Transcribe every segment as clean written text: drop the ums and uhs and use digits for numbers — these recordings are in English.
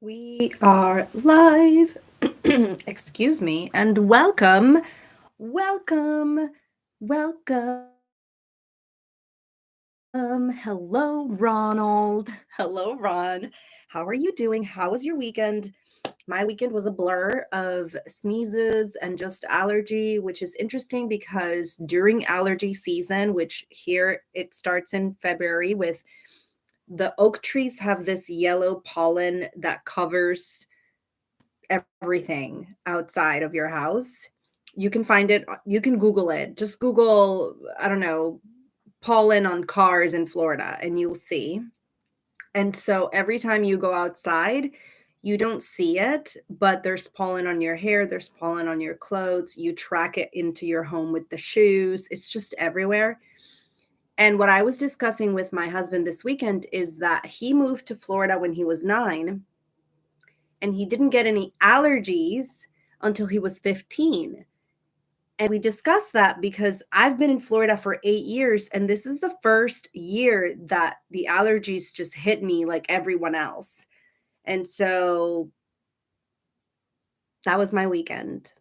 We are live. Excuse me, and welcome, welcome, welcome. Hello, Ronald. Hello, Ron. How are you doing? How was your weekend? My weekend was a blur of sneezes and just allergy, which is interesting because during allergy season, which here it starts in February with the oak trees have this yellow pollen that covers everything outside of your house. You can find it, you can Google it. Just Google, I don't know, pollen on cars in Florida, and you'll see. And so every time you go outside, you don't see it, but there's pollen on your hair, there's pollen on your clothes. You track it into your home with the shoes, it's just everywhere. And what I was discussing with my husband this weekend is that he moved to Florida when he was 9 and he didn't get any allergies until he was 15. And we discussed that because I've been in Florida for 8 years, and this is the first year that the allergies just hit me like everyone else. And so that was my weekend.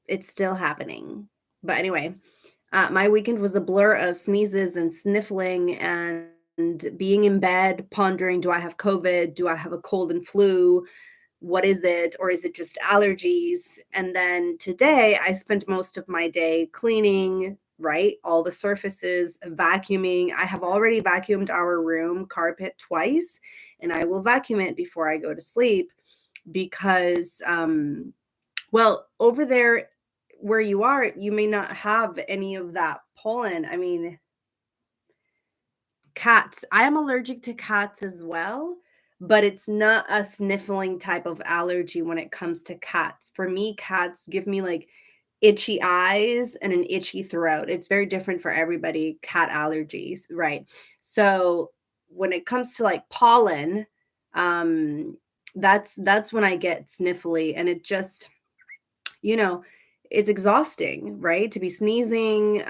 It's still happening. But anyway, my weekend was a blur of sneezes and sniffling and being in bed, pondering, do I have COVID? Do I have a cold and flu? What is it? Or is it just allergies? And then today I spent most of my day cleaning, right? All the surfaces, vacuuming. I have already vacuumed our room carpet twice, and I will vacuum it before I go to sleep because, well, over there where you are, you may not have any of that pollen. I mean, cats. I am allergic to cats as well, but it's not a sniffling type of allergy when it comes to cats. For me, cats give me like itchy eyes and an itchy throat. It's very different for everybody, cat allergies, right? So when it comes to like pollen, um that's when I get sniffly, and it just, you know, it's exhausting, right? To be sneezing,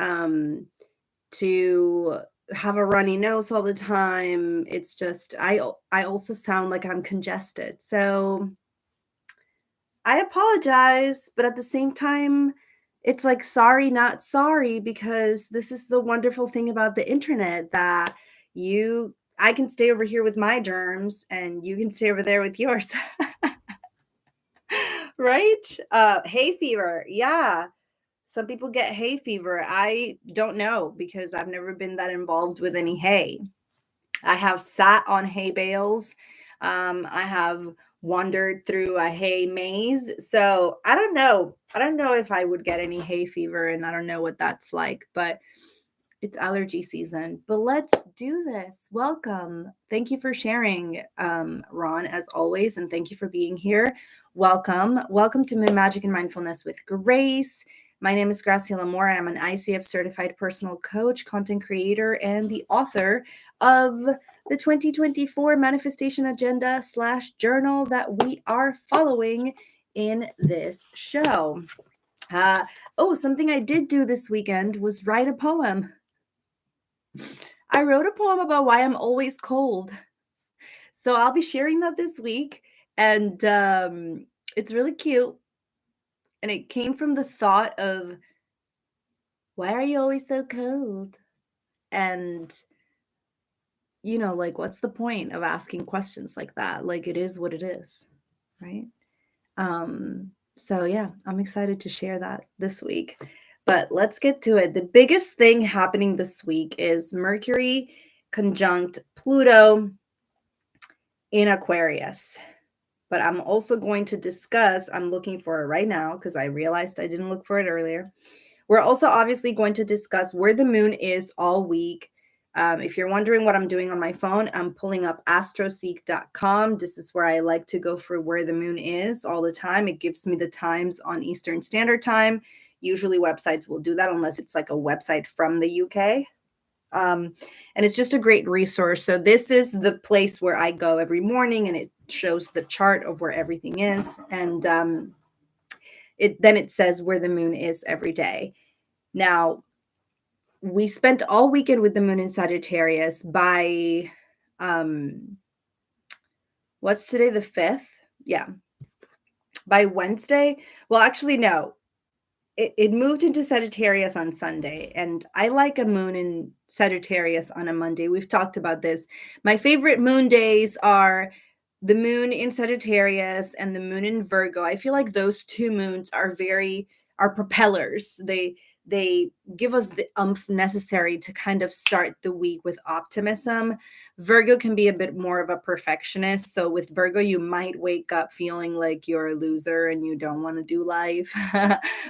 to have a runny nose all the time. It's just I also sound like I'm congested. So I apologize, but at the same time, it's like sorry, not sorry, because this is the wonderful thing about the internet that I can stay over here with my germs and you can stay over there with yours. Right? Hay fever. Yeah. Some people get hay fever. I don't know because I've never been that involved with any hay. I have sat on hay bales. I have wandered through a hay maze. So I don't know. I don't know if I would get any hay fever, and I don't know what that's like, but it's allergy season. But let's do this. Welcome. Thank you for sharing, Ron, as always. And thank you for being here. Welcome. Welcome to Magic and Mindfulness with Grace. My name is Graciela Moore. I'm an ICF certified personal coach, content creator, and the author of the 2024 manifestation agenda / journal that we are following in this show. Something I did do this weekend was write a poem. I wrote a poem about why I'm always cold. So I'll be sharing that this week. And it's really cute. And it came from the thought of, why are you always so cold? And, like, what's the point of asking questions like that? Like, it is what it is, right? So yeah, I'm excited to share that this week. But let's get to it. The biggest thing happening this week is Mercury conjunct Pluto in Aquarius. But I'm also going to discuss, I'm looking for it right now because I realized I didn't look for it earlier. We're also obviously going to discuss where the moon is all week. If you're wondering what I'm doing on my phone, I'm pulling up astroseek.com. This is where I like to go for where the moon is all the time. It gives me the times on Eastern Standard Time. Usually websites will do that unless it's like a website from the UK. And it's just a great resource. So this is the place where I go every morning, and it shows the chart of where everything is. And it says where the moon is every day. Now, we spent all weekend with the moon in Sagittarius by what's today, the 5th? Yeah. By Wednesday, well, actually, no. It moved into Sagittarius on Sunday, and I like a moon in Sagittarius on a Monday. We've talked about this. My favorite moon days are the moon in Sagittarius and the moon in Virgo. I feel like those two moons are propellers. They give us the oomph necessary to kind of start the week with optimism. Virgo can be a bit more of a perfectionist. So with Virgo, you might wake up feeling like you're a loser and you don't want to do life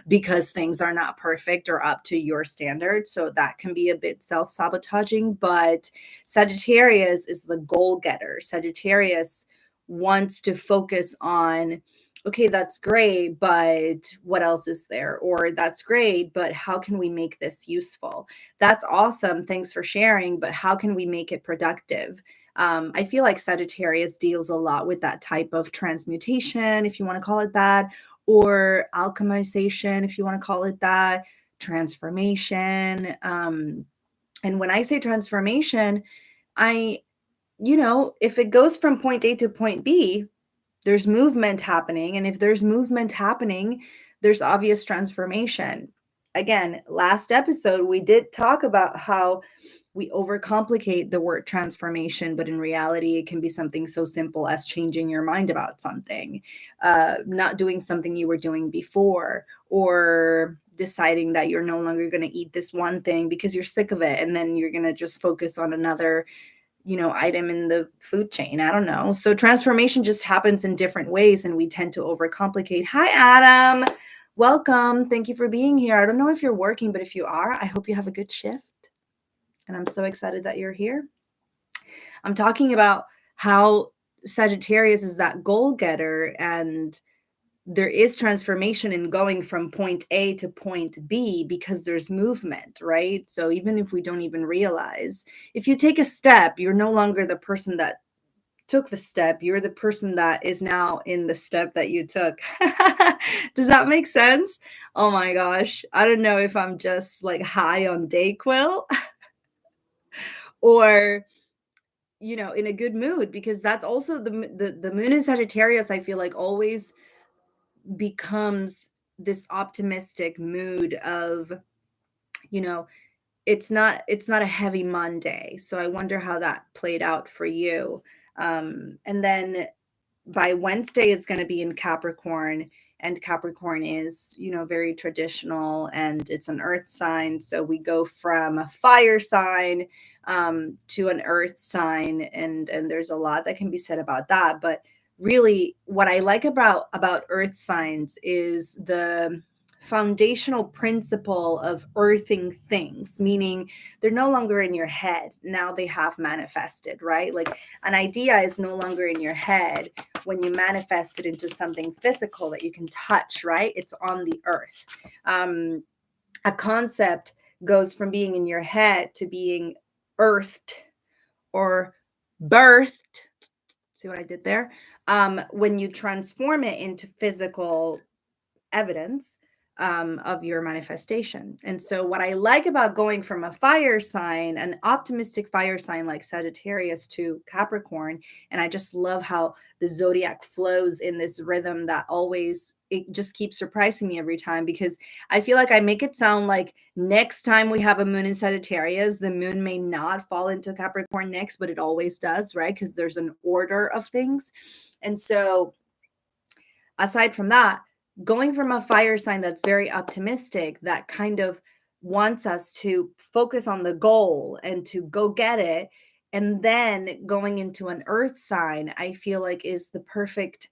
because things are not perfect or up to your standards. So that can be a bit self-sabotaging. But Sagittarius is the goal getter. Sagittarius wants to focus on, okay, that's great, but what else is there? Or that's great, but how can we make this useful? That's awesome. Thanks for sharing, but how can we make it productive? I feel like Sagittarius deals a lot with that type of transmutation, if you want to call it that, or alchemization, if you want to call it that, transformation. And when I say transformation, if it goes from point A to point B, there's movement happening. And if there's movement happening, there's obvious transformation. Again, last episode, we did talk about how we overcomplicate the word transformation, but in reality, it can be something so simple as changing your mind about something, not doing something you were doing before, or deciding that you're no longer going to eat this one thing because you're sick of it. And then you're going to just focus on another item in the food chain. I don't know. So transformation just happens in different ways, and we tend to overcomplicate. Hi, Adam. Welcome. Thank you for being here. I don't know if you're working, but if you are, I hope you have a good shift. And I'm so excited that you're here. I'm talking about how Sagittarius is that goal getter, and there is transformation in going from point A to point B because there's movement, right? So even if we don't even realize, if you take a step, you're no longer the person that took the step. You're the person that is now in the step that you took. Does that make sense? Oh my gosh. I don't know if I'm just like high on Dayquil or in a good mood, because that's also the moon in Sagittarius, I feel like, always becomes this optimistic mood of, it's not a heavy Monday. So I wonder how that played out for you. And then by Wednesday, it's going to be in Capricorn, and Capricorn is, very traditional, and it's an earth sign. So we go from a fire sign to an earth sign, and there's a lot that can be said about that. But really, what I like about earth signs is the foundational principle of earthing things, meaning they're no longer in your head. Now they have manifested, right? Like an idea is no longer in your head when you manifest it into something physical that you can touch, right? It's on the earth. A concept goes from being in your head to being earthed or birthed. See what I did there? When you transform it into physical evidence of your manifestation. And so what I like about going from a fire sign, an optimistic fire sign like Sagittarius, to Capricorn, and I just love how the zodiac flows in this rhythm that always, it just keeps surprising me every time, because I feel like I make it sound like next time we have a moon in Sagittarius, the moon may not fall into Capricorn next, but it always does, right? Because there's an order of things. And so aside from that, going from a fire sign that's very optimistic, that kind of wants us to focus on the goal and to go get it, and then going into an earth sign, I feel like is the perfect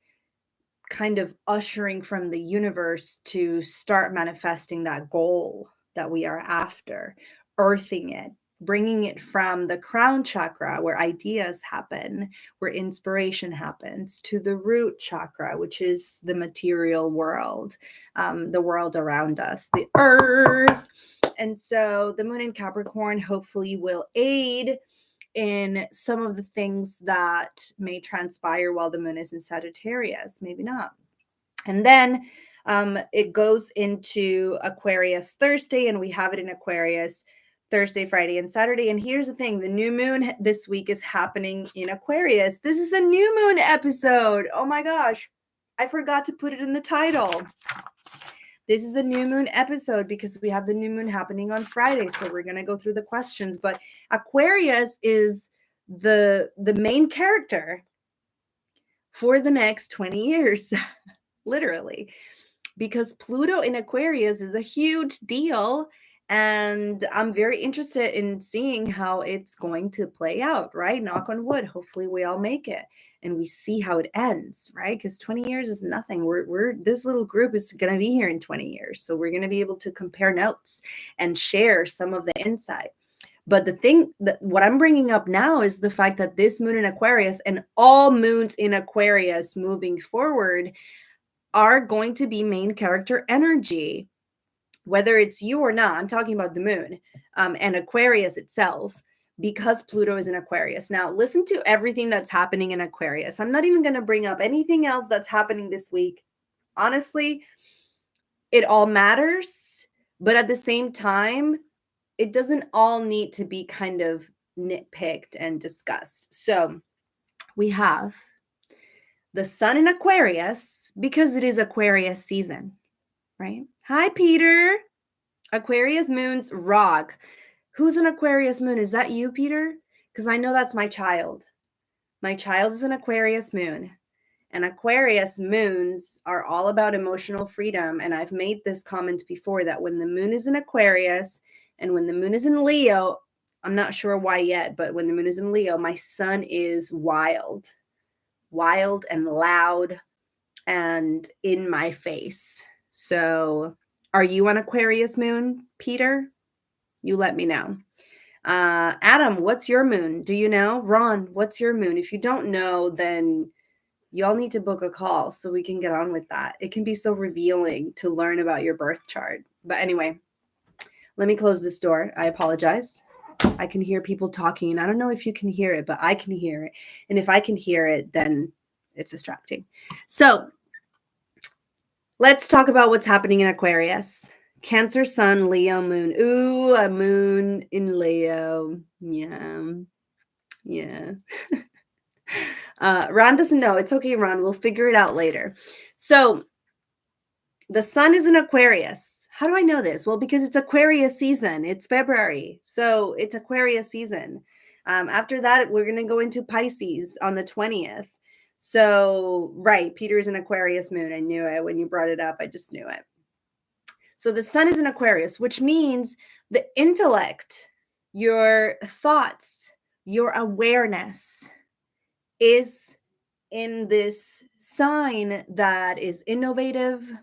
kind of ushering from the universe to start manifesting that goal that we are after, earthing it, bringing it from the crown chakra where ideas happen, where inspiration happens, to the root chakra, which is the material world, the world around us, the earth. And so the moon in Capricorn hopefully will aid in some of the things that may transpire while the moon is in Sagittarius, maybe not. And then it goes into Aquarius Thursday, and we have it in Aquarius Thursday, Friday, and Saturday. And here's the thing, the new moon this week is happening in Aquarius. This is a new moon episode. Oh my gosh. I forgot to put it in the title. This is a new moon episode because we have the new moon happening on Friday. So we're going to go through the questions. But Aquarius is the main character for the next 20 years, literally, because Pluto in Aquarius is a huge deal. And I'm very interested in seeing how it's going to play out, right? Knock on wood. Hopefully we all make it and we see how it ends, right? Because 20 years is nothing. We're this little group is going to be here in 20 years. So we're going to be able to compare notes and share some of the insight. But the thing that what I'm bringing up now is the fact that this moon in Aquarius and all moons in Aquarius moving forward are going to be main character energy, whether it's you or not. I'm talking about the moon and Aquarius itself, because Pluto is in Aquarius. Now, listen to everything that's happening in Aquarius. I'm not even going to bring up anything else that's happening this week. Honestly, it all matters, but at the same time, it doesn't all need to be kind of nitpicked and discussed. So we have the sun in Aquarius because it is Aquarius season, right? Hi, Peter. Aquarius moons rock. Who's an Aquarius moon? Is that you, Peter? Because I know that's my child. My child is an Aquarius moon. And Aquarius moons are all about emotional freedom. And I've made this comment before that when the moon is in Aquarius and when the moon is in Leo, I'm not sure why yet, but when the moon is in Leo, my son is wild and loud and in my face. So are you on Aquarius moon, Peter? You let me know. Adam, what's your moon? Do you know? Ron, what's your moon? If you don't know, then y'all need to book a call so we can get on with that. It can be so revealing to learn about your birth chart. But anyway, let me close this door. I apologize. I can hear people talking, and I don't know if you can hear it, but I can hear it. And if I can hear it, then it's distracting. So let's talk about what's happening in Aquarius. Cancer, sun, Leo, moon. Ooh, a moon in Leo. Yeah. Ron doesn't know. It's okay, Ron. We'll figure it out later. So the sun is in Aquarius. How do I know this? Well, because it's Aquarius season. It's February. So it's Aquarius season. After that, we're going to go into Pisces on the 20th. So, right, Peter's an Aquarius moon. I knew it. When you brought it up, I just knew it. So the sun is in Aquarius, which means the intellect, your thoughts, your awareness is in this sign that is innovative,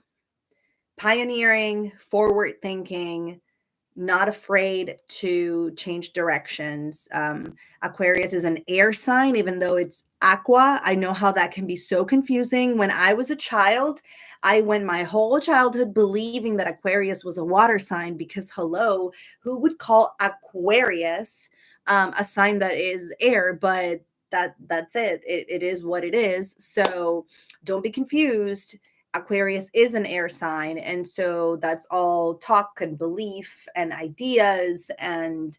pioneering, forward thinking, not afraid to change directions. Aquarius is an air sign, even though it's aqua. I know how that can be so confusing. When I was a child, I went my whole childhood believing that Aquarius was a water sign because, hello, who would call Aquarius a sign that is air? But that's it. It is what it is. So don't be confused. Aquarius is an air sign. And so that's all talk and belief and ideas and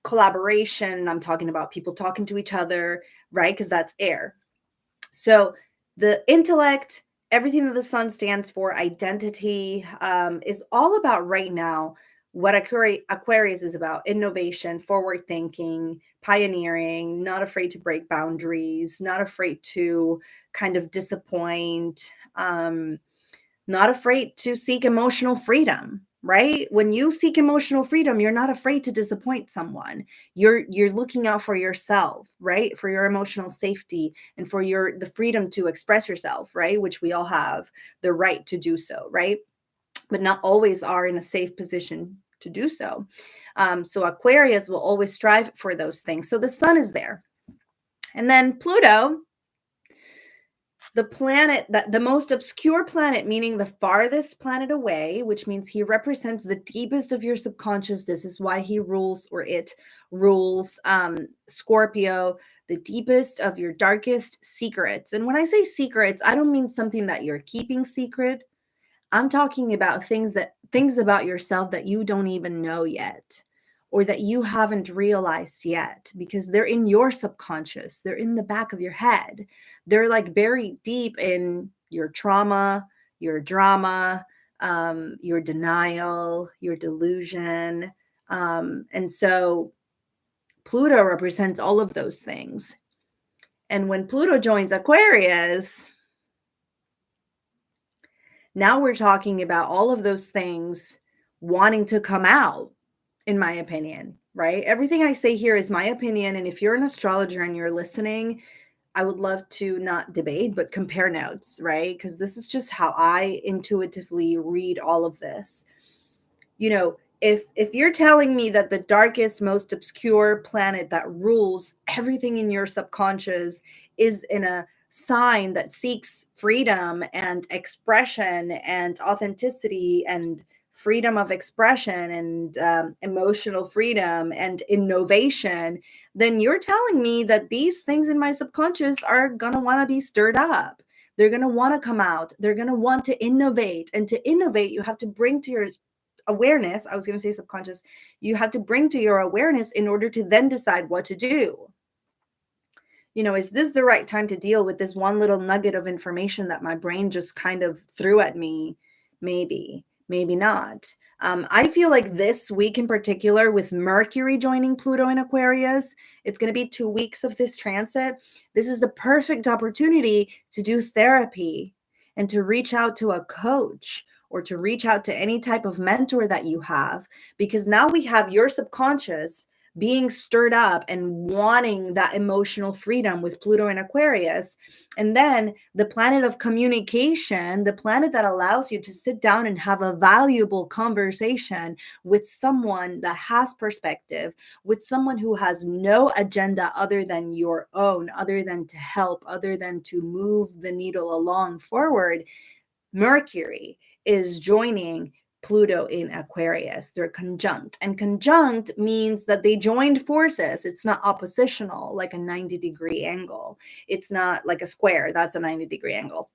collaboration. I'm talking about people talking to each other, right? Because that's air. So the intellect, everything that the sun stands for, identity, is all about right now what Aquarius is about: innovation, forward thinking, pioneering, not afraid to break boundaries, not afraid to kind of disappoint, not afraid to seek emotional freedom, right? When you seek emotional freedom, you're not afraid to disappoint someone. You're looking out for yourself, right? For your emotional safety and for the freedom to express yourself, right? Which we all have the right to do so, right? But not always are in a safe position to do so. So Aquarius will always strive for those things. So the sun is there. And then Pluto, the planet, the most obscure planet, meaning the farthest planet away, which means he represents the deepest of your subconscious. This is why he rules, or it rules, Scorpio, the deepest of your darkest secrets. And when I say secrets, I don't mean something that you're keeping secret. I'm talking about things about yourself that you don't even know yet, or that you haven't realized yet, because they're in your subconscious. They're in the back of your head. They're like buried deep in your trauma, your drama, your denial, your delusion. And so Pluto represents all of those things. And when Pluto joins Aquarius, now we're talking about all of those things wanting to come out, in my opinion, right? Everything I say here is my opinion. And if you're an astrologer and you're listening, I would love to not debate, but compare notes, right? Because this is just how I intuitively read all of this. You know, if you're telling me that the darkest, most obscure planet that rules everything in your subconscious is in a sign that seeks freedom and expression and authenticity and freedom of expression and emotional freedom and innovation, then you're telling me that these things in my subconscious are going to want to be stirred up. They're going to want to come out. They're going to want to innovate. And to innovate, you have to bring to your awareness, I was going to say subconscious, you have to bring to your awareness in order to then decide what to do. You know, is this the right time to deal with this one little nugget of information that my brain just kind of threw at me? Maybe, maybe not. I feel like this week in particular, with Mercury joining Pluto in Aquarius, it's going to be 2 weeks of this transit. This is the perfect opportunity to do therapy and to reach out to a coach or to reach out to any type of mentor that you have, because now we have your subconscious being stirred up and wanting that emotional freedom with Pluto and Aquarius. And then the planet of communication, the planet that allows you to sit down and have a valuable conversation with someone that has perspective, with someone who has no agenda other than your own, other than to help, other than to move the needle along forward. Mercury is joining Pluto in Aquarius. They're conjunct. And conjunct means that they joined forces. It's not oppositional, like a 90-degree angle. It's not like a square. That's a 90-degree angle.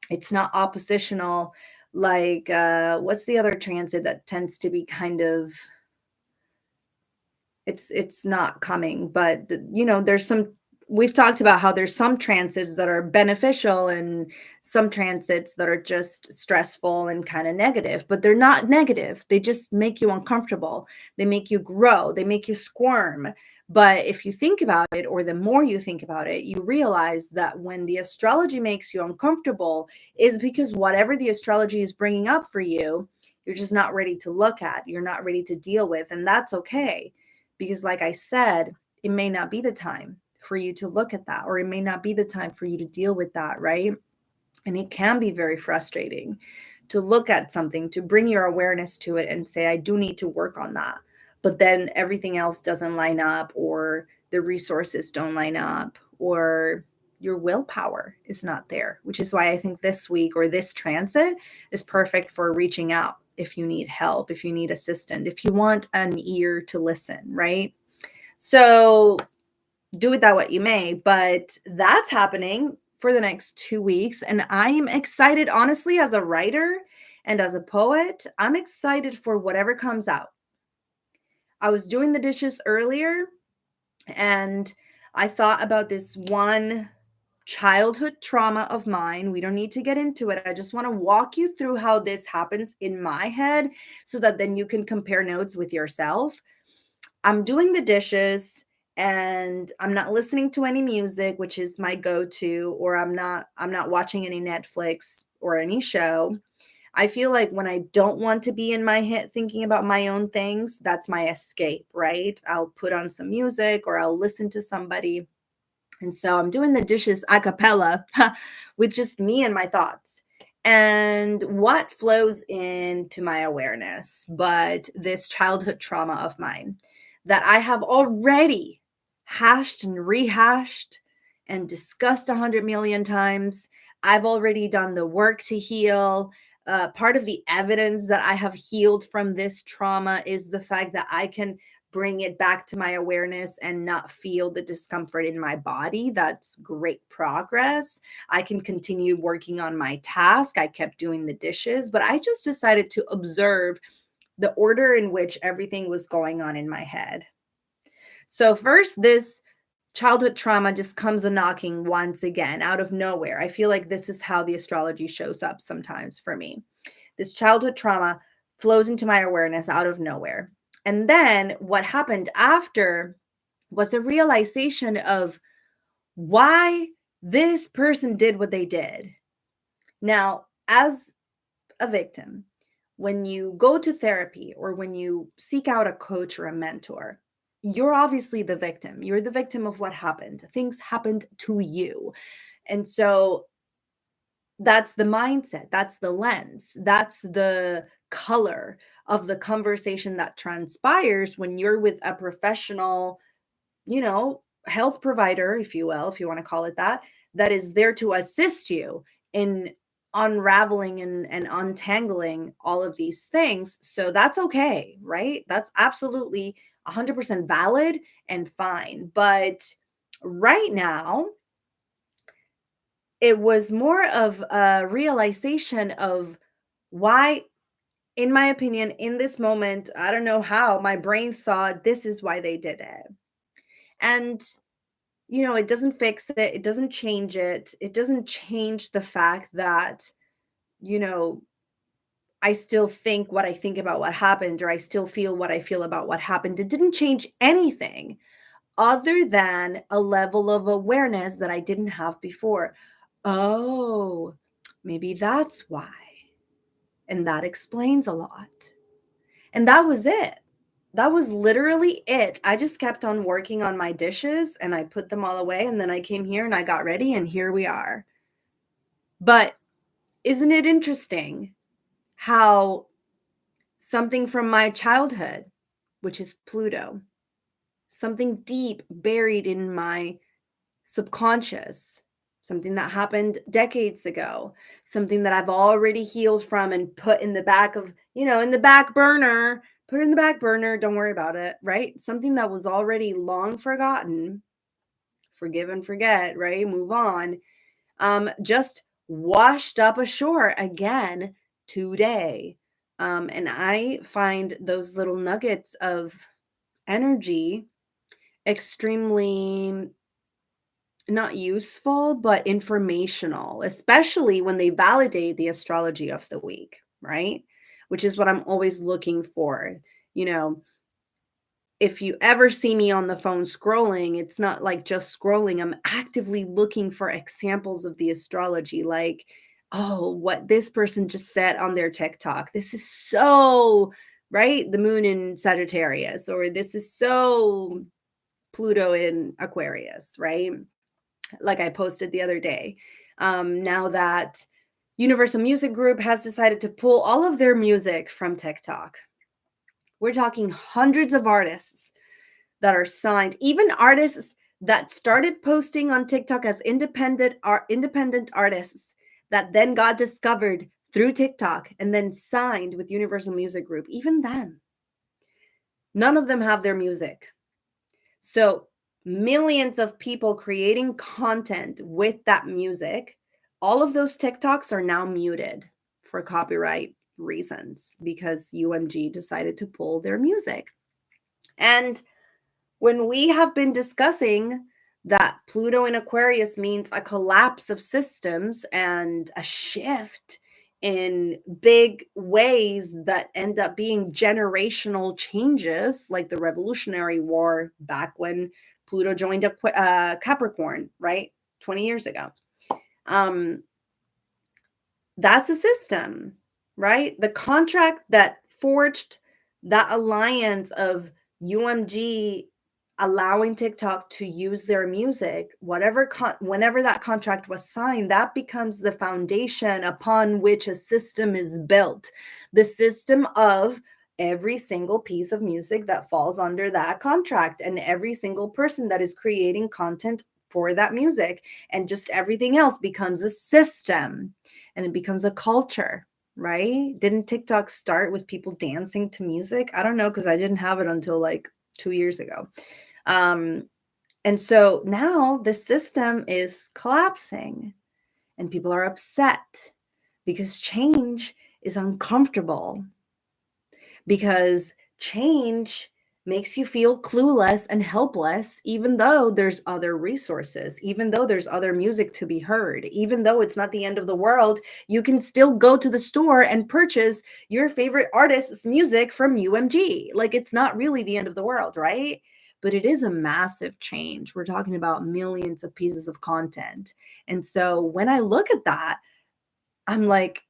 It's not oppositional, like what's the other transit that tends to be kind of, it's not coming, but you know, there's some, we've talked about how there's some transits that are beneficial and some transits that are just stressful and kind of negative, but they're not negative. They just make you uncomfortable. They make you grow. They make you squirm. But if you think about it, or the more you think about it, you realize that when the astrology makes you uncomfortable is because whatever the astrology is bringing up for you, you're just not ready to look at. You're not ready to deal with. And that's okay. Because like I said, it may not be the time for you to look at that, or it may not be the time for you to deal with that, right? And it can be very frustrating to look at something, to bring your awareness to it and say, I do need to work on that. But then everything else doesn't line up, or the resources don't line up, or your willpower is not there, which is why I think this week or this transit is perfect for reaching out if you need help, if you need assistance, if you want an ear to listen, right? So do with that what you may, but that's happening for the next 2 weeks. And I am excited, honestly, as a writer and as a poet, I'm excited for whatever comes out. I was doing the dishes earlier and I thought about this one childhood trauma of mine. We don't need to get into it. I just want to walk you through how this happens in my head so that then you can compare notes with yourself. I'm doing the dishes and I'm not listening to any music, which is my go-to, or I'm not watching any Netflix or any show. I feel like when I don't want to be in my head thinking about my own things, that's my escape, right? I'll put on some music or I'll listen to somebody. And so I'm doing the dishes a cappella with just me and my thoughts. And what flows into my awareness, but this childhood trauma of mine that I have already hashed and rehashed and discussed 100 million times. I've already done the work to heal. Part of the evidence that I have healed from this trauma is the fact that I can bring it back to my awareness and not feel the discomfort in my body. That's great progress. I can continue working on my task. I kept doing the dishes, but I just decided to observe the order in which everything was going on in my head. So first, this childhood trauma just comes a knocking once again out of nowhere. I feel like this is how the astrology shows up sometimes for me. This childhood trauma flows into my awareness out of nowhere. And then what happened after was a realization of why this person did what they did. Now, as a victim, when you go to therapy or when you seek out a coach or a mentor, you're obviously the victim. You're the victim of what happened. Things happened to you. And so that's the mindset, that's the lens, that's the color of the conversation that transpires when you're with a professional, health provider, if you will, if you want to call it that, that is there to assist you in unraveling and untangling all of these things. So that's okay, right? That's absolutely 100% valid and fine. But right now, it was more of a realization of why, in my opinion, in this moment, I don't know how, my brain thought this is why they did it. And it doesn't fix it. It doesn't change it. It doesn't change the fact that, you know, I still think what I think about what happened, or I still feel what I feel about what happened. It didn't change anything other than a level of awareness that I didn't have before. Oh, maybe that's why. And that explains a lot. And that was it. That was literally it. I just kept on working on my dishes and I put them all away. And then I came here and I got ready and here we are. But isn't it interesting how something from my childhood, which is Pluto, something deep buried in my subconscious, something that happened decades ago, something that I've already healed from and put in the back of, in the back burner, put it in the back burner, don't worry about it, right? Something that was already long forgotten, forgive and forget, right? Move on. Just washed up ashore again today. And I find those little nuggets of energy extremely not useful, but informational, especially when they validate the astrology of the week, right? Which is what I'm always looking for. You know, if you ever see me on the phone scrolling, it's not like just scrolling. I'm actively looking for examples of the astrology, like, oh, what this person just said on their TikTok. This is so, right? The moon in Sagittarius, or this is so Pluto in Aquarius, right? Like I posted the other day. Now that Universal Music Group has decided to pull all of their music from TikTok, we're talking hundreds of artists that are signed, even artists that started posting on TikTok as independent artists that then got discovered through TikTok and then signed with Universal Music Group. Even then, none of them have their music. So millions of people creating content with that music, all of those TikToks are now muted for copyright reasons because UMG decided to pull their music. And when we have been discussing that Pluto in Aquarius means a collapse of systems and a shift in big ways that end up being generational changes, like the Revolutionary War back when Pluto joined Capricorn, right? 20 years ago. That's a system, right? The contract that forged that alliance of UMG allowing TikTok to use their music, whenever that contract was signed, that becomes the foundation upon which a system is built. The system of every single piece of music that falls under that contract and every single person that is creating content for that music, and just everything else becomes a system and it becomes a culture, right? Didn't TikTok start with people dancing to music? I don't know, because I didn't have it until like 2 years ago. And so now the system is collapsing and people are upset because change is uncomfortable. because change makes you feel clueless and helpless, even though there's other resources, even though there's other music to be heard, even though it's not the end of the world. You can still go to the store and purchase your favorite artist's music from UMG. Like, it's not really the end of the world, right? But it is a massive change. We're talking about millions of pieces of content. And so when I look at that, I'm like,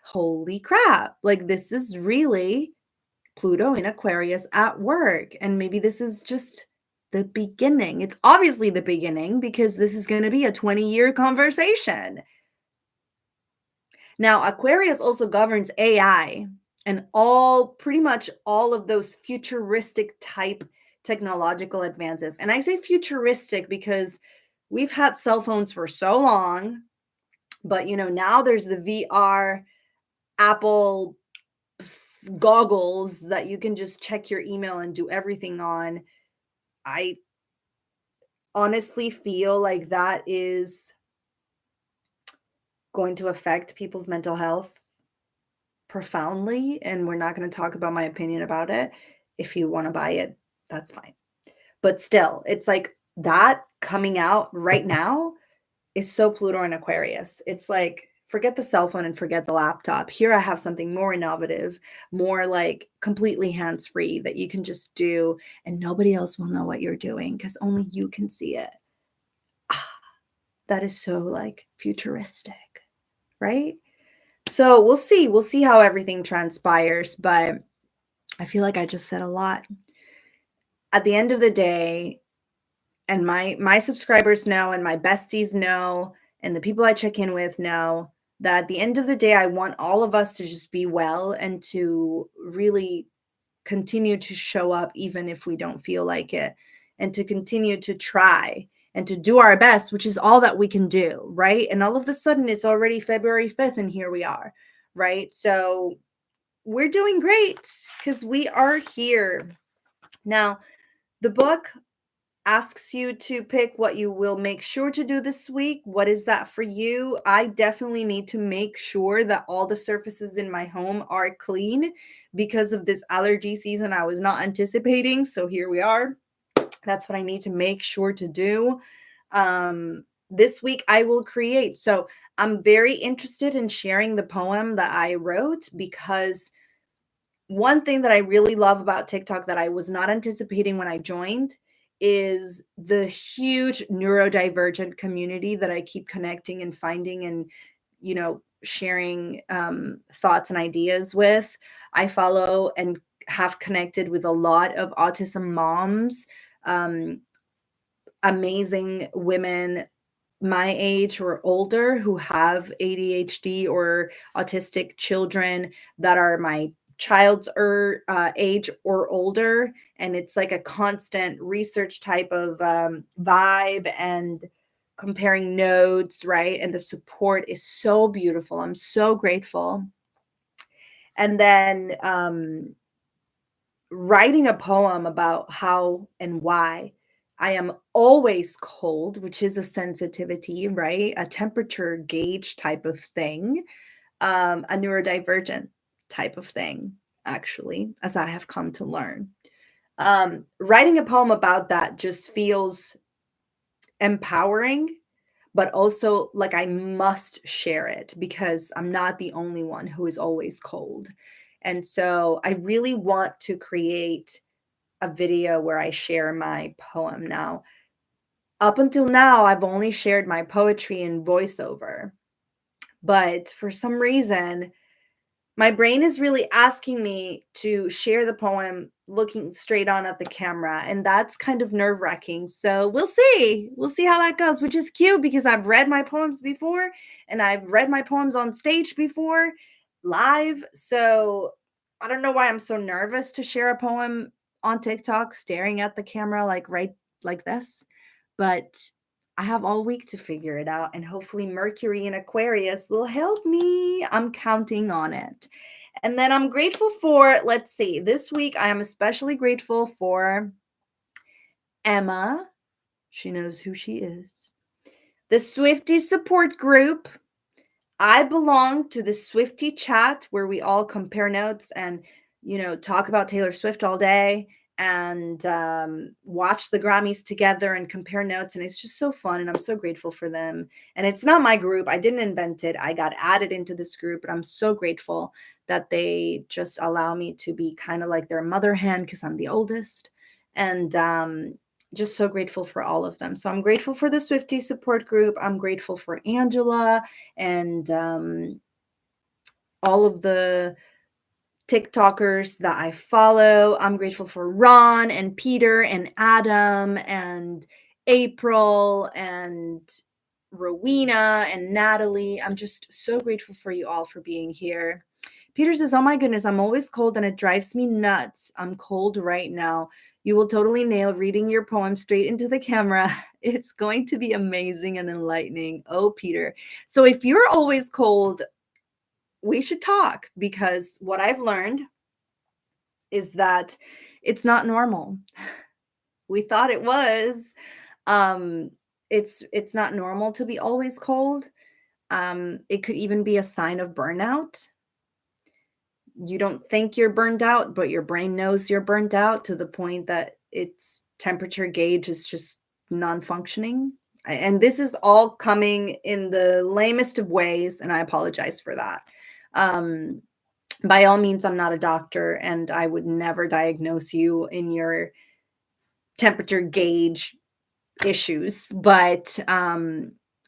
holy crap, like, this is really Pluto in Aquarius at work. And maybe this is just the beginning. It's obviously the beginning because this is going to be a 20-year conversation. Now, Aquarius also governs AI and pretty much all of those futuristic type technological advances. And I say futuristic because we've had cell phones for so long, but now there's the VR Apple goggles that you can just check your email and do everything on. I honestly feel like that is going to affect people's mental health profoundly, and we're not going to talk about my opinion about it. If you want to buy it, that's fine. But still, it's like that coming out right now is so Pluto and Aquarius. It's like, forget the cell phone and forget the laptop. Here I have something more innovative, more like completely hands-free that you can just do and nobody else will know what you're doing because only you can see it. That is so like futuristic, right? So we'll see. We'll see how everything transpires, but I feel like I just said a lot. At the end of the day, and my subscribers know and my besties know and the people I check in with know that at the end of the day, I want all of us to just be well and to really continue to show up even if we don't feel like it, and to continue to try and to do our best, which is all that we can do, right? And all of a sudden it's already February 5th and here we are, right? So we're doing great because we are here. Now, the book asks you to pick what you will make sure to do this week. What is that for you? I definitely need to make sure that all the surfaces in my home are clean because of this allergy season I was not anticipating. So here we are. That's what I need to make sure to do. This week I will create. So I'm very interested in sharing the poem that I wrote because one thing that I really love about TikTok that I was not anticipating when I joined is the huge neurodivergent community that I keep connecting and finding and, sharing thoughts and ideas with. I follow and have connected with a lot of autism moms, um, amazing women my age or older who have ADHD or autistic children that are my child's age or older. And it's like a constant research type of vibe and comparing notes, right? And the support is so beautiful. I'm so grateful. And then writing a poem about how and why I am always cold, which is a sensitivity, right? A temperature gauge type of thing, a neurodivergent type of thing, actually, as I have come to learn. Writing a poem about that just feels empowering, but also like I must share it because I'm not the only one who is always cold. And so I really want to create a video where I share my poem. Now, up until now, I've only shared my poetry in voiceover, but for some reason, my brain is really asking me to share the poem looking straight on at the camera, and that's kind of nerve-wracking. So we'll see. We'll see how that goes, which is cute because I've read my poems before and I've read my poems on stage before, live. So I don't know why I'm so nervous to share a poem on TikTok staring at the camera like right like this, but I have all week to figure it out, and hopefully Mercury in Aquarius will help me. I'm counting on it. And then I'm grateful for, let's see, this week I am especially grateful for Emma. She knows who she is. The Swiftie support group. I belong to the Swiftie chat where we all compare notes and talk about Taylor Swift all day and watch the Grammys together and compare notes. And it's just so fun. And I'm so grateful for them. And it's not my group. I didn't invent it. I got added into this group, but I'm so grateful that they just allow me to be kind of like their mother hen because I'm the oldest. And just so grateful for all of them. So I'm grateful for the Swiftie support group. I'm grateful for Angela and all of the TikTokers that I follow. I'm grateful for Ron and Peter and Adam and April and Rowena and Natalie. I'm just so grateful for you all for being here. Peter says, oh my goodness, I'm always cold and it drives me nuts. I'm cold right now. You will totally nail reading your poem straight into the camera. It's going to be amazing and enlightening. Oh, Peter. So if you're always cold, we should talk, because what I've learned is that it's not normal. We thought it was. It's not normal to be always cold. It could even be a sign of burnout. You don't think you're burned out, but your brain knows you're burned out to the point that its temperature gauge is just non-functioning. And this is all coming in the lamest of ways, and I apologize for that. By all means, I'm not a doctor, and I would never diagnose you in your temperature gauge issues, but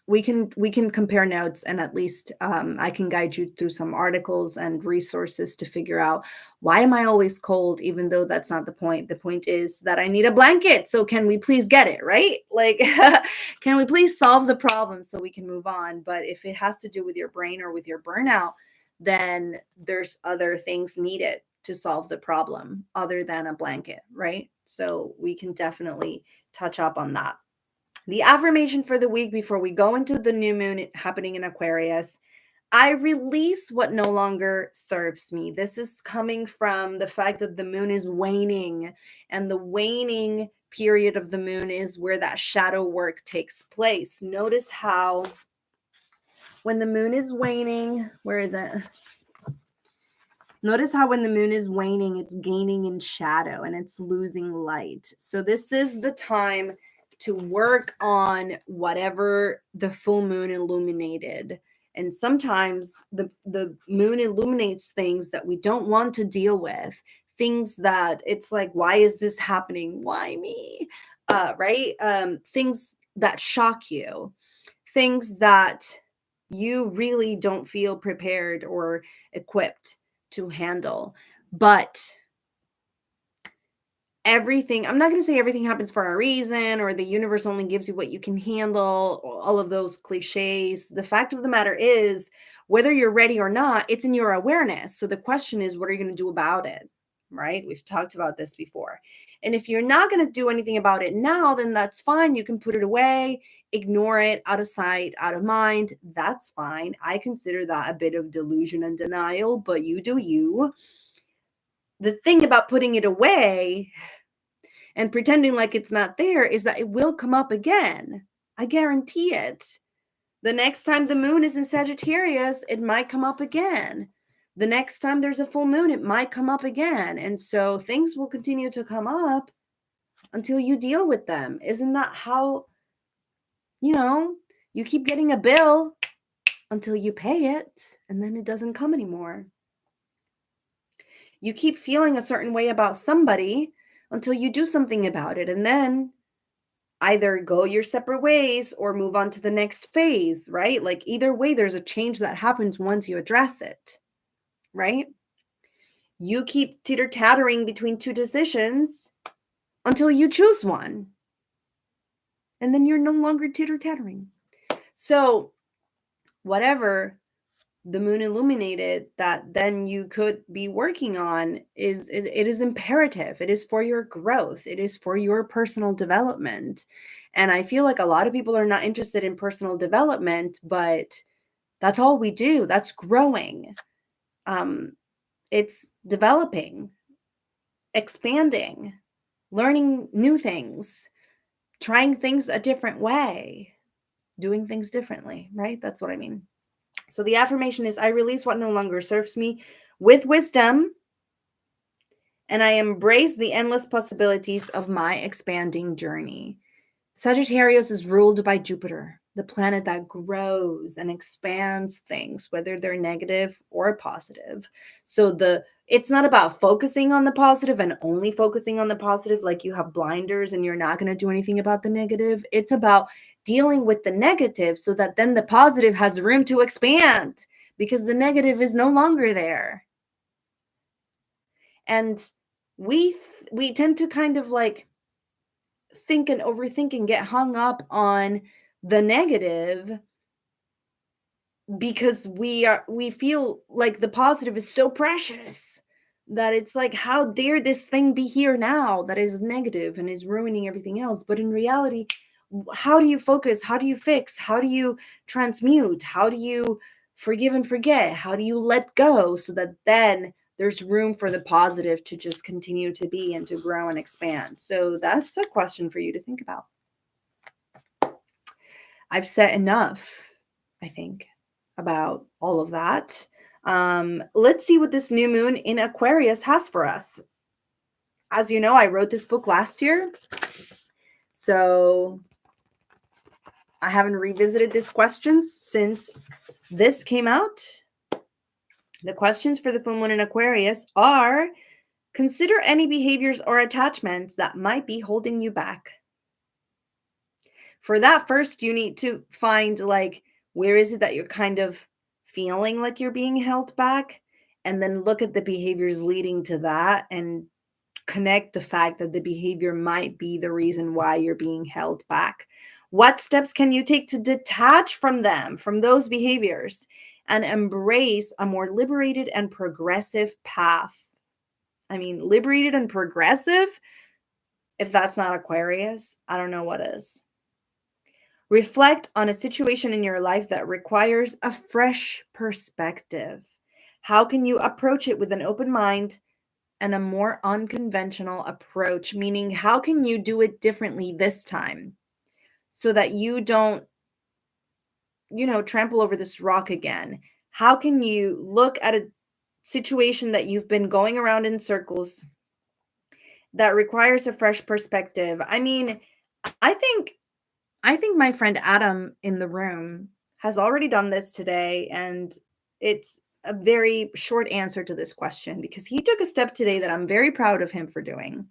we can compare notes, and at least I can guide you through some articles and resources to figure out, why am I always cold, even though that's not the point. The point is that I need a blanket. So can we please get it, right? Like, can we please solve the problem so we can move on? But if it has to do with your brain or with your burnout, then there's other things needed to solve the problem other than a blanket, right? So we can definitely touch up on that. The affirmation for the week before we go into the new moon happening in Aquarius: I release what no longer serves me. This is coming from the fact that the moon is waning, and the waning period of the moon is where that shadow work takes place. Notice how when the moon is waning, where is it? Notice how when the moon is waning, it's gaining in shadow and it's losing light. So this is the time to work on whatever the full moon illuminated. And sometimes the moon illuminates things that we don't want to deal with, things that it's like, why is this happening? Why me? Right? Things that shock you, things that you really don't feel prepared or equipped to handle. But everything, I'm not going to say everything happens for a reason, or the universe only gives you what you can handle, all of those cliches. The fact of the matter is, whether you're ready or not, it's in your awareness. So the question is, what are you going to do about it? Right? We've talked about this before. And if you're not going to do anything about it now, then that's fine. You can put it away, ignore it, out of sight, out of mind. That's fine. I consider that a bit of delusion and denial, but you do you. The thing about putting it away and pretending like it's not there is that it will come up again. I guarantee it. The next time the moon is in Sagittarius, it might come up again. The next time there's a full moon, it might come up again. And so things will continue to come up until you deal with them. Isn't that how, you keep getting a bill until you pay it, and then it doesn't come anymore. You keep feeling a certain way about somebody until you do something about it, and then either go your separate ways or move on to the next phase, right? Like either way, there's a change that happens once you address it, right? You keep teeter-tattering between two decisions until you choose one, and then you're no longer teeter-tattering. So whatever the moon illuminated that then you could be working on it is imperative. It is for your growth. It is for your personal development. And I feel like a lot of people are not interested in personal development, but that's all we do. That's growing. It's developing, expanding, learning new things, trying things a different way, doing things differently, right? That's what I mean. So the affirmation is, I release what no longer serves me with wisdom. and I embrace the endless possibilities of my expanding journey. Sagittarius is ruled by Jupiter, the planet that grows and expands things, whether they're negative or positive. So it's not about focusing on the positive and only focusing on the positive, like you have blinders and you're not going to do anything about the negative. It's about dealing with the negative so that then the positive has room to expand because the negative is no longer there. And we tend to kind of like think and overthink and get hung up on the negative because we feel like the positive is so precious that it's like, how dare this thing be here now that is negative and is ruining everything else. But in reality, how do you focus? How do you fix? How do you transmute? How do you forgive and forget? How do you let go so that then there's room for the positive to just continue to be and to grow and expand? So that's a question for you to think about. I've said enough, I think, about all of that. Let's see what this new moon in Aquarius has for us. As you know, I wrote this book last year, so I haven't revisited these questions since this came out. The questions for the full moon in Aquarius are: consider any behaviors or attachments that might be holding you back. For that, first, you need to find, like, where is it that you're kind of feeling like you're being held back? And then look at the behaviors leading to that and connect the fact that the behavior might be the reason why you're being held back. What steps can you take to detach from them, from those behaviors, and embrace a more liberated and progressive path? I mean, liberated and progressive, if that's not Aquarius, I don't know what is. Reflect on a situation in your life that requires a fresh perspective. How can you approach it with an open mind and a more unconventional approach? Meaning, how can you do it differently this time so that you don't, trample over this rock again? How can you look at a situation that you've been going around in circles that requires a fresh perspective? I mean, I think my friend Adam in the room has already done this today, and it's a very short answer to this question because he took a step today that I'm very proud of him for doing.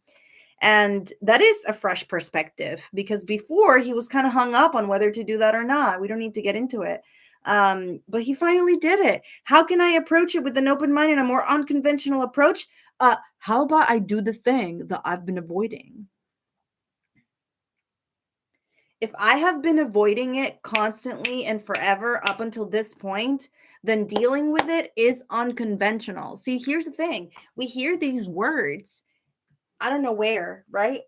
And that is a fresh perspective, because before he was kind of hung up on whether to do that or not. We don't need to get into it. But he finally did it. How can I approach it with an open mind and a more unconventional approach? How about I do the thing that I've been avoiding? If I have been avoiding it constantly and forever up until this point, then dealing with it is unconventional. See, here's the thing. We hear these words, I don't know where, right?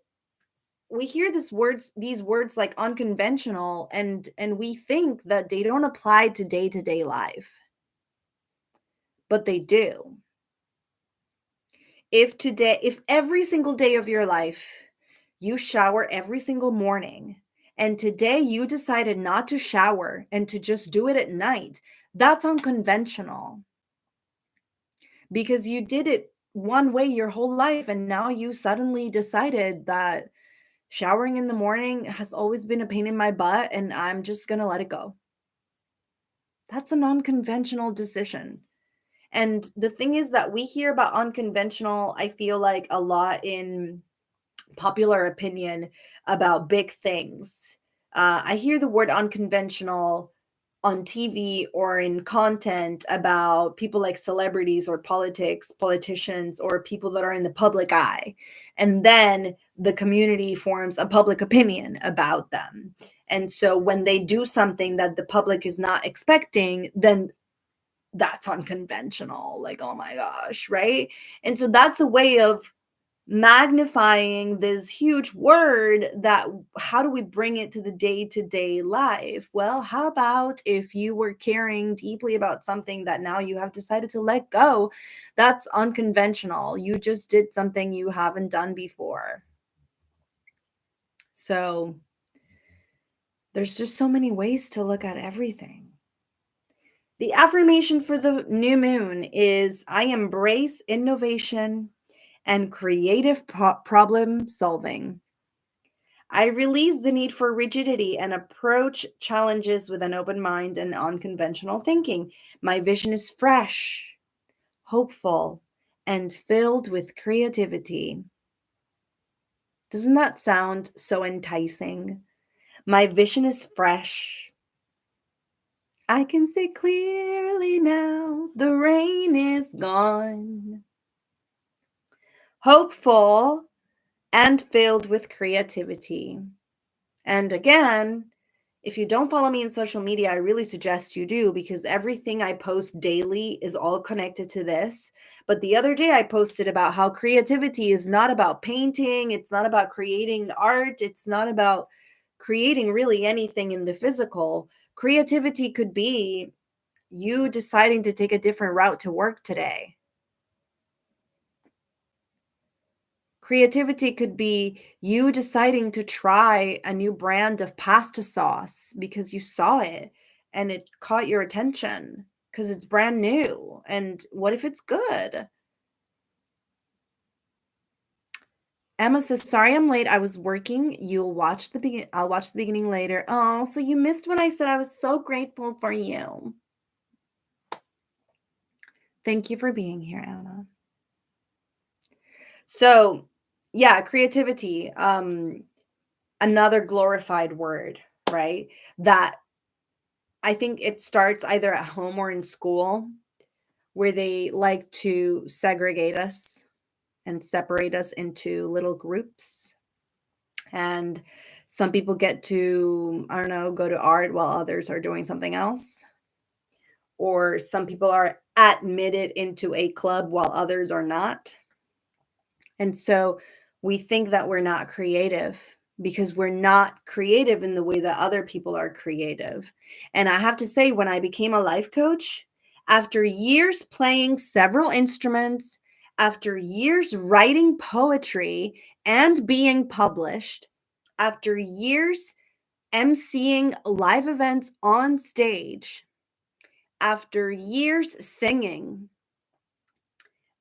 We hear these words like unconventional, and we think that they don't apply to day-to-day life. But they do. If every single day of your life you shower every single morning, and today you decided not to shower and to just do it at night, that's unconventional because you did it one way your whole life, and now you suddenly decided that showering in the morning has always been a pain in my butt and I'm just going to let it go. That's an unconventional decision. And the thing is that we hear about unconventional, I feel like, a lot in popular opinion about big things. I hear the word unconventional on TV or in content about people like celebrities or politicians, or people that are in the public eye. And then the community forms a public opinion about them. And so when they do something that the public is not expecting, then that's unconventional. Like, oh my gosh, right? And so that's a way of magnifying this huge word that, how do we bring it to the day-to-day life? Well, how about if you were caring deeply about something that now you have decided to let go? That's unconventional. You just did something you haven't done before. So there's just so many ways to look at everything. The affirmation for the new moon is: I embrace innovation and creative problem solving. I release the need for rigidity and approach challenges with an open mind and unconventional thinking. My vision is fresh, hopeful, and filled with creativity. Doesn't that sound so enticing? My vision is fresh. I can see clearly now. The rain is gone. Hopeful and filled with creativity. And again, if you don't follow me in social media, I really suggest you do, because everything I post daily is all connected to this. But the other day I posted about how creativity is not about painting, it's not about creating art, it's not about creating really anything in the physical. Creativity could be you deciding to take a different route to work today. Creativity could be you deciding to try a new brand of pasta sauce because you saw it and it caught your attention because it's brand new. And what if it's good? Emma says, "Sorry I'm late. I was working. I'll watch the beginning later." Oh, so you missed when I said I was so grateful for you. Thank you for being here, Emma. So, yeah, creativity. Another glorified word, right? That I think it starts either at home or in school, where they like to segregate us and separate us into little groups. And some people get to, I don't know, go to art while others are doing something else. Or some people are admitted into a club while others are not. And so we think that we're not creative because we're not creative in the way that other people are creative. And I have to say, when I became a life coach, after years playing several instruments, after years writing poetry and being published, after years emceeing live events on stage, after years singing,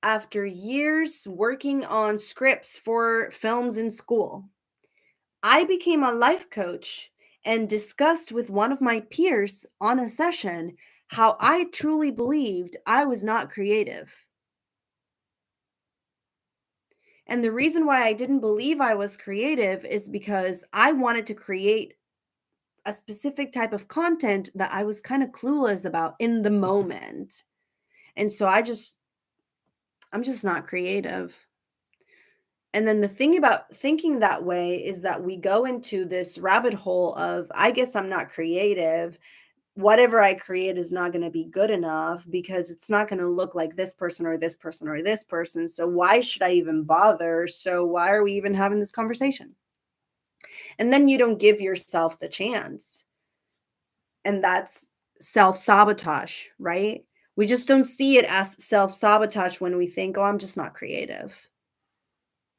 after years working on scripts for films in school, I became a life coach and discussed with one of my peers on a session how I truly believed I was not creative. And the reason why I didn't believe I was creative is because I wanted to create a specific type of content that I was kind of clueless about in the moment. And so I'm just not creative. And then the thing about thinking that way is that we go into this rabbit hole of, I guess I'm not creative. Whatever I create is not going to be good enough because it's not going to look like this person or this person or this person. So why should I even bother? So why are we even having this conversation? And then you don't give yourself the chance. And that's self-sabotage, right? We just don't see it as self-sabotage when we think, oh, I'm just not creative.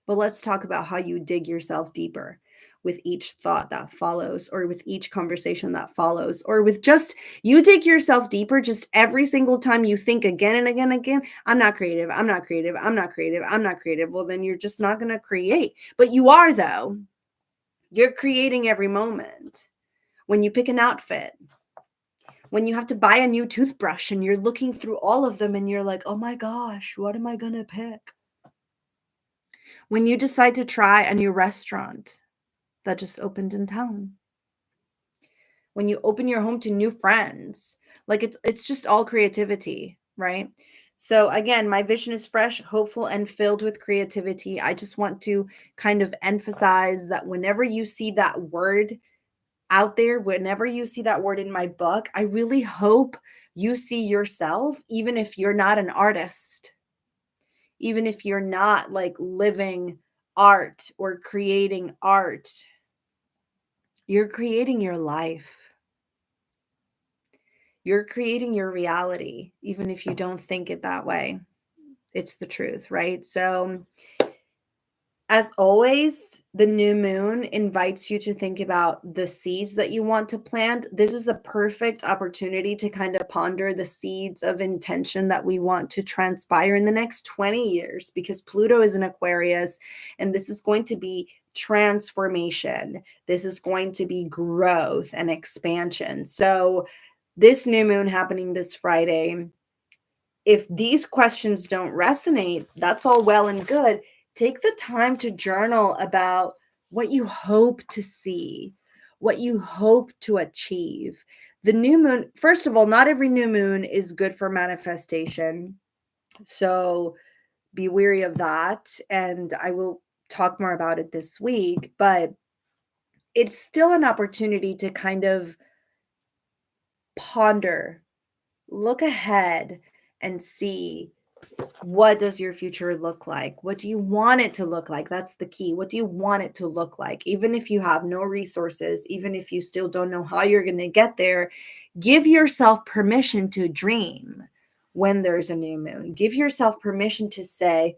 But let's talk about how you dig yourself deeper with each thought that follows, or with each conversation that follows, or with just you dig yourself deeper just every single time you think again and again and again, I'm not creative, I'm not creative, I'm not creative, I'm not creative. Well, then you're just not going to create. But you are, though. You're creating every moment. When you pick an outfit, when you have to buy a new toothbrush and you're looking through all of them and you're like, oh my gosh, what am I going to pick? When you decide to try a new restaurant that just opened in town, when you open your home to new friends, like it's just all creativity, right? So again, my vision is fresh, hopeful, and filled with creativity. I just want to kind of emphasize that whenever you see that word out there, whenever you see that word in my book, I really hope you see yourself, even if you're not an artist, even if you're not like living art or creating art, you're creating your life. You're creating your reality, even if you don't think it that way. It's the truth, right? So As always, the new moon invites you to think about the seeds that you want to plant. This is a perfect opportunity to kind of ponder the seeds of intention that we want to transpire in the next 20 years, because Pluto is in Aquarius, and this is going to be transformation. This is going to be growth and expansion. So, this new moon happening this Friday, if these questions don't resonate, that's all well and good. Take the time to journal about what you hope to see, what you hope to achieve. The new moon, first of all, not every new moon is good for manifestation. So be wary of that. And I will talk more about it this week, but it's still an opportunity to kind of ponder, look ahead, and see, what does your future look like? What do you want it to look like? That's the key. What do you want it to look like? Even if you have no resources, even if you still don't know how you're going to get there, give yourself permission to dream when there's a new moon. Give yourself permission to say,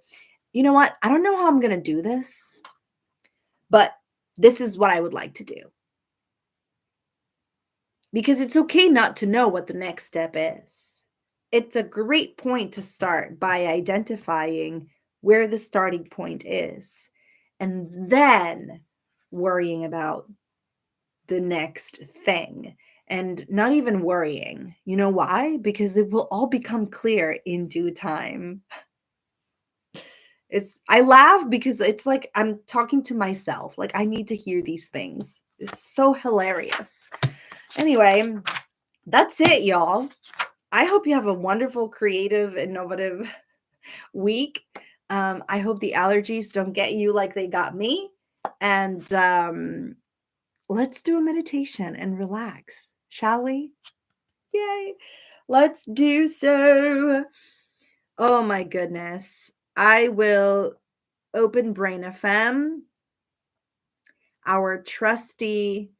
you know what? I don't know how I'm going to do this, but this is what I would like to do. Because it's okay not to know what the next step is. It's a great point to start by identifying where the starting point is and then worrying about the next thing, and not even worrying. You know why? Because it will all become clear in due time. I laugh because it's like I'm talking to myself. Like, I need to hear these things. It's so hilarious. Anyway, that's it, y'all. I hope you have a wonderful, creative, innovative week. I hope the allergies don't get you like they got me. And let's do a meditation and relax, shall we? Yay. Let's do so. Oh my goodness. I will open Brain FM, our trusty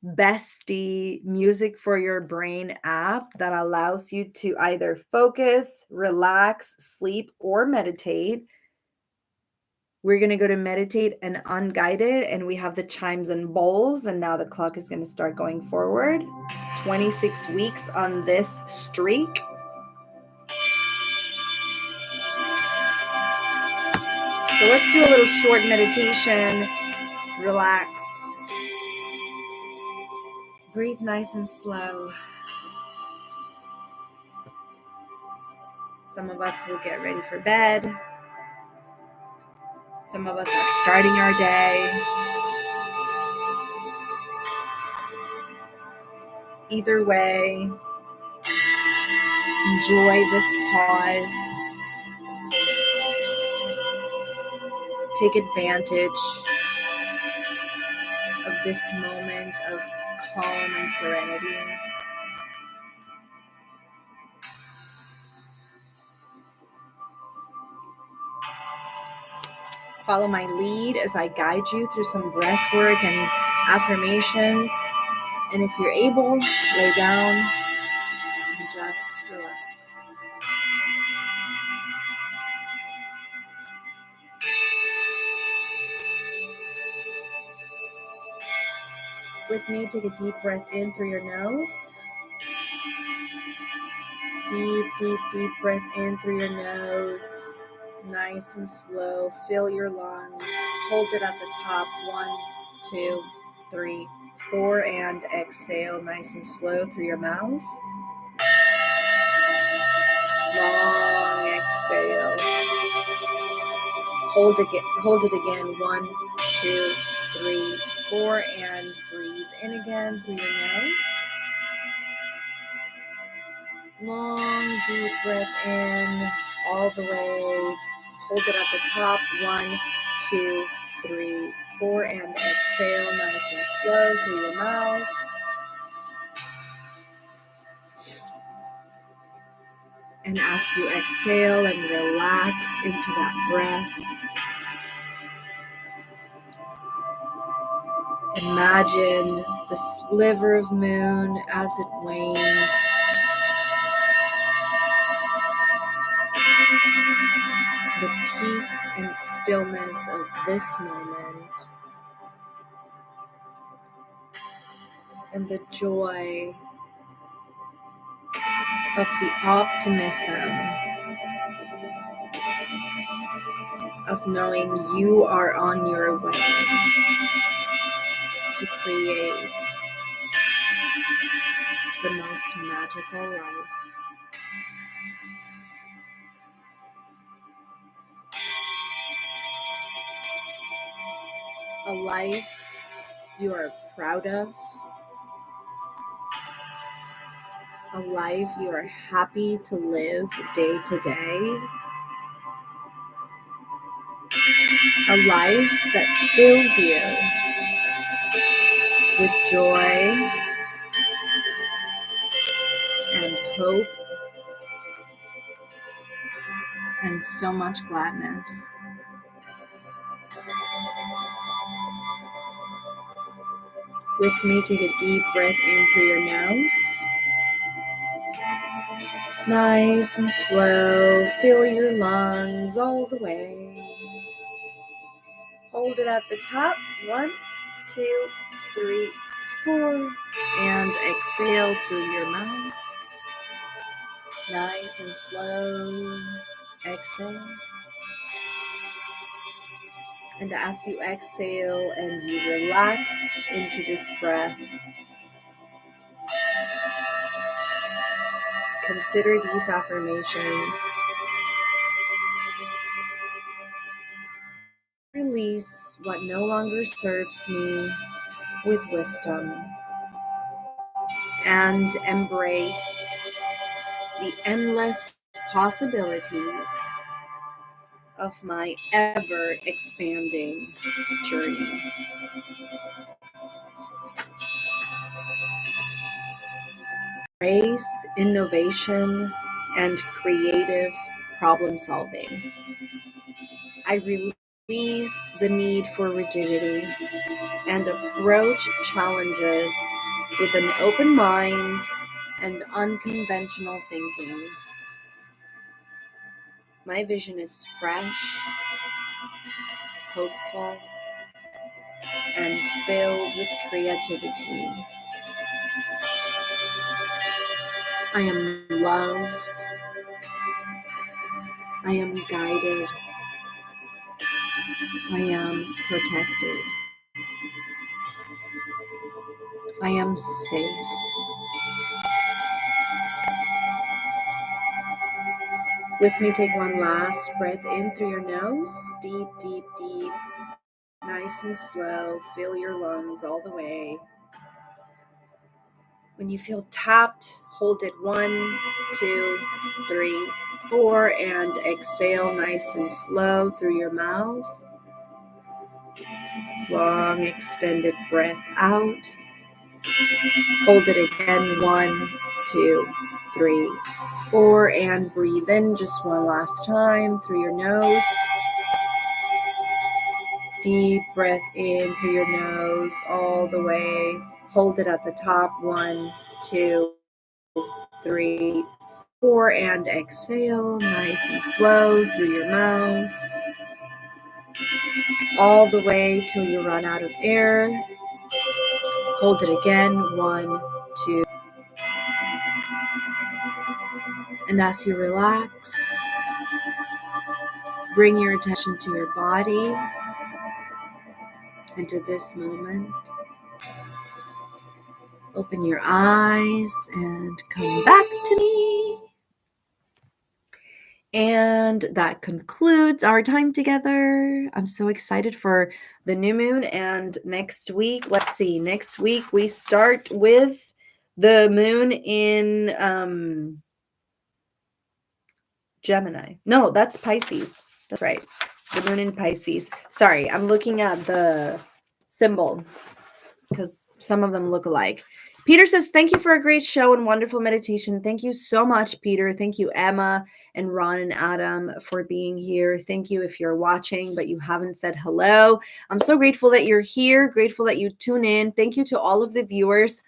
bestie music for your brain app that allows you to either focus, relax, sleep, or meditate. We're going to go to meditate and unguided, and we have the chimes and bowls, and now the clock is going to start going forward. 26 weeks on this streak. So let's do a little short meditation. Relax. Breathe nice and slow. Some of us will get ready for bed. Some of us are starting our day. Either way, enjoy this pause. Take advantage of this moment of calm and serenity. Follow my lead as I guide you through some breath work and affirmations. And if you're able, lay down and just relax. With me, take a deep breath in through your nose. Deep, deep, deep breath in through your nose. Nice and slow. Fill your lungs. Hold it at the top. 1, 2, 3, 4. And exhale nice and slow through your mouth. Long exhale. Hold it again. 1, 2, 3, 4. And breathe in again through your nose. Long, deep breath in all the way. Hold it at the top. 1, 2, 3, 4. And exhale nice and slow through your mouth. And as you exhale and relax into that breath, imagine the sliver of moon as it wanes. The peace and stillness of this moment, and the joy of the optimism of knowing you are on your way to create the most magical life. A life you are proud of, a life you are happy to live day to day, a life that fills you with joy and hope and so much gladness. With me, take a deep breath in through your nose. Nice and slow, fill your lungs all the way. Hold it at the top. 1, 2, 3, 4. And exhale through your mouth. Nice and slow. Exhale. And as you exhale and you relax into this breath, consider these affirmations. Release what no longer serves me with wisdom and embrace the endless possibilities of my ever-expanding journey. Embrace innovation and creative problem solving. I release the need for rigidity and approach challenges with an open mind and unconventional thinking. My vision is fresh, hopeful, and filled with creativity. I am loved. I am guided. I am protected. I am safe. With me, take one last breath in through your nose. Deep, deep, deep. Nice and slow. Fill your lungs all the way. When you feel tapped, hold it 1, 2, 3, 4, and exhale nice and slow through your mouth. Long, extended breath out. Hold it again, 1, 2, 3, 4, and breathe in just one last time through your nose. Deep breath in through your nose all the way. Hold it at the top, 1, 2, 3, 4, and exhale nice and slow through your mouth. All the way till you run out of air. Hold it again, 1, 2. And as you relax, bring your attention to your body and to this moment. Open your eyes and come back to me. And that concludes our time together. I'm so excited for the new moon. And next week, let's see, next week we start with the moon in Gemini. No, that's Pisces. That's right. The moon in Pisces. Sorry, I'm looking at the symbol because some of them look alike. Peter says, thank you for a great show and wonderful meditation. Thank you so much, Peter. Thank you, Emma and Ron and Adam, for being here. Thank you if you're watching, but you haven't said hello. I'm so grateful that you're here. Grateful that you tune in. Thank you to all of the viewers.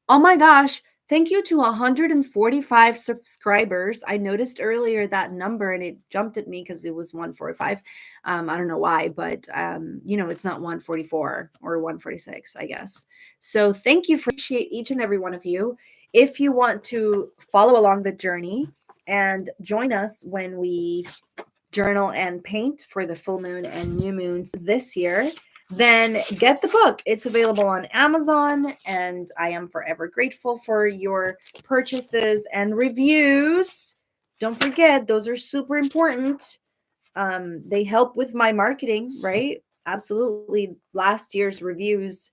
Oh my gosh, Thank you to 145 subscribers. I noticed earlier that number and it jumped at me because it was 145. I don't know why, but it's not 144 or 146, I guess. So thank you for appreciate each and every one of you. If you want to follow along the journey and join us when we journal and paint for the full moon and new moons this year, then get the book. It's available on Amazon, and I am forever grateful for your purchases and reviews. Don't forget, those are super important. They help with my marketing, right? Absolutely. Last year's reviews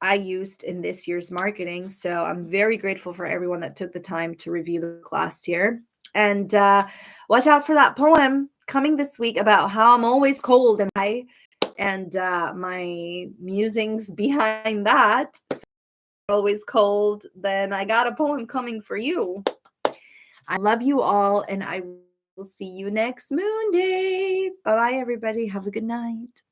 I used in this year's marketing. So I'm very grateful for everyone that took the time to review the book last year. And watch out for that poem coming this week about how I'm always cold and my musings behind that. So always cold, then I got a poem coming for you. I love you all, and I will see you next moon day. Bye bye, everybody. Have a good night.